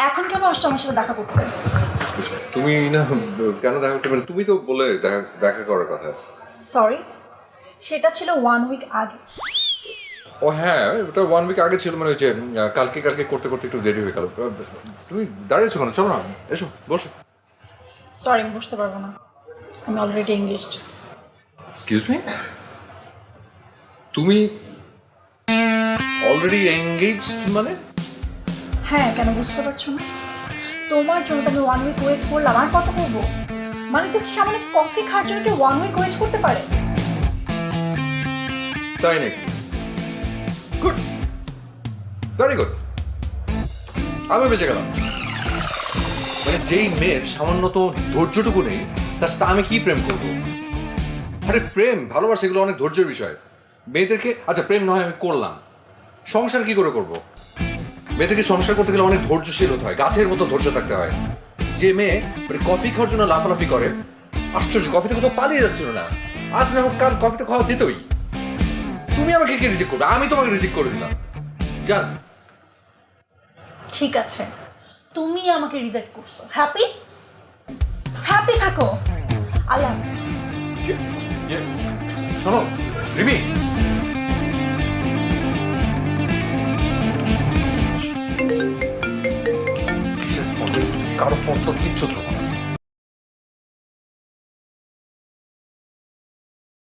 এখন কেন আসছো আমার সাথে দেখা করতে? তুমি না কেন দেখা করতে পারে? তুমি তো বলে দেখা করার কথা। সরি, সেটা ছিল 1 উইক আগে। ও হ্যাঁ, ওটা 1 উইক আগে ছিল, মানে হচ্ছে কালকে করতে করতে একটু দেরি হয়ে গেল। তুমি দাঁড়িয়েছো কেন? চলো না, এসো বসো। সরি, আমি বসতে পারবো না, আমি অলরেডি এঙ্গেজড। এক্সকিউজ মি, তুমি অলরেডি এঙ্গেজড মানে? হ্যাঁ, কেন বুঝতে পারছো না? তোমার জন্য তো আমি 1 উইক ওয়েট করলাম, আর কত করবো? মানে জাস্ট সামান্য কফি খাওয়ার জন্য কি 1 উইক ওয়েট করতে পারে? তাই নাকি? Good, very good. আমি বেঁচে গেলাম। মানে যেই মেয়ের সামান্য তো ধৈর্যটুকু নেই, তার সাথে আমি কি প্রেম করবো? আরে প্রেম ভালোবাসা এগুলো অনেক ধৈর্যের বিষয়। মেয়েদেরকে, আচ্ছা প্রেম নয় আমি করলাম, সংসার কি করে করব? মেয়েদেরকে সংসার করতে গেলে অনেক ধৈর্যশীল হতে হয়, গাছের মতো ধৈর্য থাকতে হয়। যে মেয়ে মানে কফি খাওয়ার জন্য লাফালাফি করে, আশ্চর্য, কফি থেকে কোথাও পালিয়ে যাচ্ছিল না, আজ না হোক কাল কফিতে খাওয়া যেতই। তুমি আমাকে কে রিজেক্ট করবে? আমি তোমাকে রিজেক্ট করে দিলাম, জান। ঠিক আছে, তুমি আমাকে রিজেক্ট করছো, হ্যাপি? হ্যাপি থাকো। আল্লাহ হাফেজ। শোনো রিমি, কিসের ফোন? কারো ফোন তো কিচ্ছু ধরো।